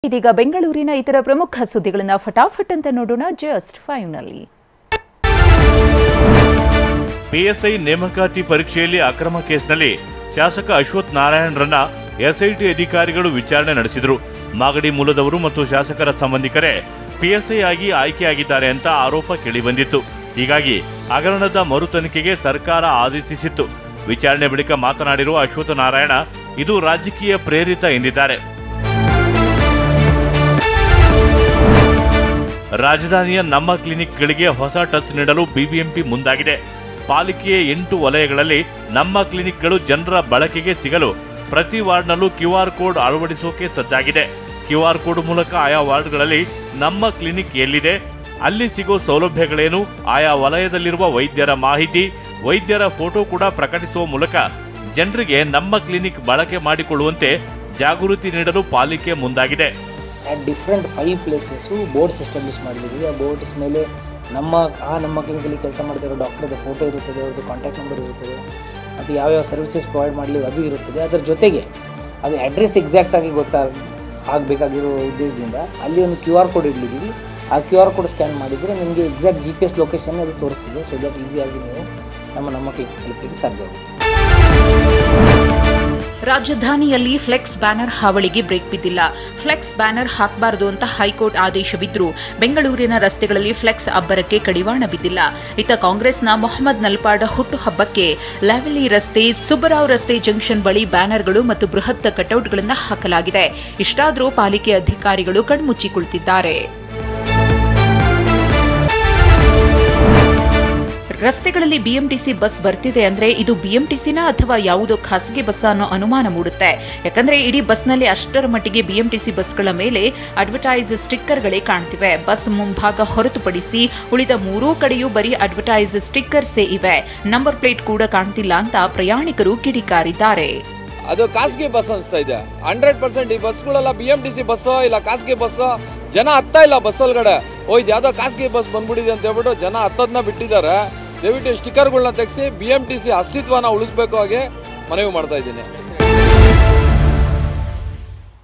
ಇದೀಗ ಬೆಂಗಳೂರಿನ ಇತರ ಪ್ರಮುಖ ಸುದ್ದಿಗಳನ್ನು ಫಟಾಫಟ್ ಅಂತ ನೋಡೋಣ. ಜಸ್ಟ್ 5 ನಲ್ಲಿ ಪಿಎಸ್ಐ ನೇಮಕಾತಿ ಪರೀಕ್ಷೆಯಲ್ಲಿ ಅಕ್ರಮ ಕೇಸ್ನಲ್ಲಿ ಶಾಸಕ ಅಶ್ವಥ್ ನಾರಾಯಣರನ್ನ ಎಸ್ಐಟಿ ಅಧಿಕಾರಿಗಳು ವಿಚಾರಣೆ ನಡೆಸಿದರು. ಮಾಗಡಿ ಮೂಲದವರು ಮತ್ತು ಶಾಸಕರ ಸಂಬಂಧಿಕರೇ ಪಿಎಸ್ಐ ಆಗಿ ಆಯ್ಕೆಯಾಗಿದ್ದಾರೆ ಅಂತ ಆರೋಪ ಕೇಳಿಬಂದಿತ್ತು. ಹೀಗಾಗಿ ಹಗರಣದ ಮರು ತನಿಖೆಗೆ ಸರ್ಕಾರ ಆದೇಶಿಸಿತ್ತು. ವಿಚಾರಣೆ ಬಳಿಕ ಮಾತನಾಡಿರುವ ಅಶ್ವಥ್ ನಾರಾಯಣ, ಇದು ರಾಜಕೀಯ ಪ್ರೇರಿತ ಎಂದಿದ್ದಾರೆ. ರಾಜಧಾನಿಯ ನಮ್ಮ ಕ್ಲಿನಿಕ್ಗಳಿಗೆ ಹೊಸ ಟಚ್ ನೀಡಲು ಬಿಬಿಎಂಪಿ ಮುಂದಾಗಿದೆ. ಪಾಲಿಕೆಯ 8 ವಲಯಗಳಲ್ಲಿ ನಮ್ಮ ಕ್ಲಿನಿಕ್ಗಳು ಜನರ ಬಳಕೆಗೆ ಸಿಗಲು ಪ್ರತಿ ವಾರ್ಡ್ನಲ್ಲೂ ಕ್ಯೂಆರ್ ಕೋಡ್ ಅಳವಡಿಸೋಕೆ ಸಜ್ಜಾಗಿದೆ. ಕ್ಯೂಆರ್ ಕೋಡ್ ಮೂಲಕ ಆಯಾ ವಾರ್ಡ್ಗಳಲ್ಲಿ ನಮ್ಮ ಕ್ಲಿನಿಕ್ ಎಲ್ಲಿದೆ, ಅಲ್ಲಿ ಸಿಗೋ ಸೌಲಭ್ಯಗಳೇನು, ಆಯಾ ವಲಯದಲ್ಲಿರುವ ವೈದ್ಯರ ಮಾಹಿತಿ, ವೈದ್ಯರ ಫೋಟೋ ಕೂಡ ಪ್ರಕಟಿಸುವ ಮೂಲಕ ಜನರಿಗೆ ನಮ್ಮ ಕ್ಲಿನಿಕ್ ಬಳಕೆ ಮಾಡಿಕೊಳ್ಳುವಂತೆ ಜಾಗೃತಿ ನೀಡಲು ಪಾಲಿಕೆ ಮುಂದಾಗಿದೆ. ಡಿಫ್ರೆಂಟ್ 5 ಪ್ಲೇಸಸ್ಸು ಬೋರ್ಡ್ಸ್ ಎಸ್ಟಾಬ್ಲಿಷ್ ಮಾಡಿದ್ದೀವಿ. ಆ ಬೋರ್ಡ್ಸ್ ಮೇಲೆ ನಮ್ಮ ಕ್ಲಿನಿಕಲ್ಲಿ ಕೆಲಸ ಮಾಡ್ತಿರೋ ಡಾಕ್ಟರ್ದು ಫೋಟೋ ಇರುತ್ತದೆ, ಅವ್ರದ್ದು ಕಾಂಟ್ಯಾಕ್ಟ್ ನಂಬರ್ ಇರುತ್ತದೆ, ಅದು ಯಾವ್ಯಾವ ಸರ್ವಿಸಸ್ ಪ್ರೊವೈಡ್ ಮಾಡಲಿ ಅದು ಇರುತ್ತದೆ. ಅದರ ಜೊತೆಗೆ ಅದು ಅಡ್ರೆಸ್ ಎಕ್ಸಾಕ್ಟಾಗಿ ಆಗಬೇಕಾಗಿರೋ ಉದ್ದೇಶದಿಂದ ಅಲ್ಲಿ ಒಂದು QR ಕೋಡ್ ಇಡಲಿದ್ದೀವಿ. ಆ QR ಕೋಡ್ ಸ್ಕ್ಯಾನ್ ಮಾಡಿದರೆ ನಿಮಗೆ ಎಕ್ಸಾಕ್ಟ್ GPS ಲೊಕೇಶನ್ ಅದು ತೋರಿಸ್ತಿದೆ. ಸೊ ದಟ್ ಈಸಿಯಾಗಿ ನೀವು ನಮ್ಮ ಕ್ಲಿನಿಕ್ ತಲುಪಲಿಕ್ಕೆ ಸಾಧ್ಯವಾಗುತ್ತೆ. ರಾಜಧಾನಿಯಲ್ಲಿ ಫ್ಲೆಕ್ಸ್ ಬ್ಯಾನರ್ ಹಾವಳಿಗೆ ಬ್ರೇಕ್ ಬಿದ್ದಿಲ್ಲ. ಫ್ಲೆಕ್ಸ್ ಬ್ಯಾನರ್ ಹಾಕಬಾರದು ಅಂತ ಹೈಕೋರ್ಟ್ ಆದೇಶವಿದ್ರೂ ಬೆಂಗಳೂರಿನ ರಸ್ತೆಗಳಲ್ಲಿ ಫ್ಲೆಕ್ಸ್ ಅಬ್ಬರಕ್ಕೆ ಕಡಿವಾಣ ಬಿದ್ದಿಲ್ಲ. ಇತ್ತ ಕಾಂಗ್ರೆಸ್ನ ಮೊಹಮ್ಮದ್ ನಲ್ಪಾಡ್ ಹುಟ್ಟುಹಬ್ಬಕ್ಕೆ ಲ್ಯಾವೆಲಿ ರಸ್ತೆ, ಸುಬ್ಬರಾವ್ ರಸ್ತೆ ಜಂಕ್ಷನ್ ಬಳಿ ಬ್ಯಾನರ್ಗಳು ಮತ್ತು ಬೃಹತ್ ಕಟೌಟ್ಗಳನ್ನು ಹಾಕಲಾಗಿದೆ. ಇಷ್ಟಾದರೂ ಪಾಲಿಕೆ ಅಧಿಕಾರಿಗಳು ಕಣ್ಮುಚ್ಚಿ ಕುಳಿತಿದ್ದಾರೆ. ರಸ್ತೆಗಳಲ್ಲಿ ಬಿಎಂಟಿಸಿ ಬಸ್ ಬರ್ತಿದೆ ಅಂದ್ರೆ ಇದು ಬಿಎಂಟಿಸಿನ ಅಥವಾ ಯಾವುದೋ ಖಾಸಗಿ ಬಸ್ ಅನ್ನೋ ಅನುಮಾನ ಮೂಡುತ್ತೆ. ಯಾಕಂದ್ರೆ ಇಡೀ ಬಸ್ನಲ್ಲಿ ಅಷ್ಟರ ಮಟ್ಟಿಗೆ ಬಿಎಂಟಿಸಿ ಬಸ್ಗಳ ಮೇಲೆ ಅಡ್ವರ್ಟೈಸ್ ಸ್ಟಿಕ್ಕರ್ಗಳೇ ಕಾಣ್ತಿವೆ. ಬಸ್ ಮುಂಭಾಗ ಹೊರತುಪಡಿಸಿ ಉಳಿದ 3 ಕಡೆಯೂ ಬರೀ ಅಡ್ವರ್ಟೈಸ್ ಸ್ಟಿಕ್ಕರ್ಸೇ ಇವೆ. ನಂಬರ್ ಪ್ಲೇಟ್ ಕೂಡ ಕಾಣ್ತಿಲ್ಲ ಅಂತ ಪ್ರಯಾಣಿಕರು ಕಿಡಿಕಾರಿದ್ದಾರೆ. ಅದು ಖಾಸಗಿ ಬಸ್ ಅನಿಸ್ತಾ ಇದೆ. 100% ಈ ಬಸ್ಗಳೆಲ್ಲ ಬಿಎಂಟಿಸಿ ಬಸ್ಸೋ ಇಲ್ಲ ಖಾಸಗಿ ಬಸ್ಸೋ, ಜನ ಹತ್ತಾ ಇಲ್ಲ ಬಸ್ ಒಳಗಡೆ. ಇದು ಯಾವ್ದೋ ಖಾಸಗಿ ಬಸ್ ಬಂದ್ಬಿಟ್ಟಿದೆ ಅಂತ ಹೇಳ್ಬಿಟ್ಟು ಜನ ಹತ್ತೋದನ್ನ ಬಿಟ್ಟಿದ್ದಾರೆ. ದಯವಿಟ್ಟು ಸ್ಟಿಕ್ಕರ್ಗಳನ್ನ ತೆಗೆಸಿ ಬಿಎಂಟಿಸಿ ಅಸ್ತಿತ್ವನ ಉಳಿಸ್ಬೇಕು ಆಗಿ ಮನವಿ ಮಾಡ್ತಾ ಇದ್ದೀನಿ.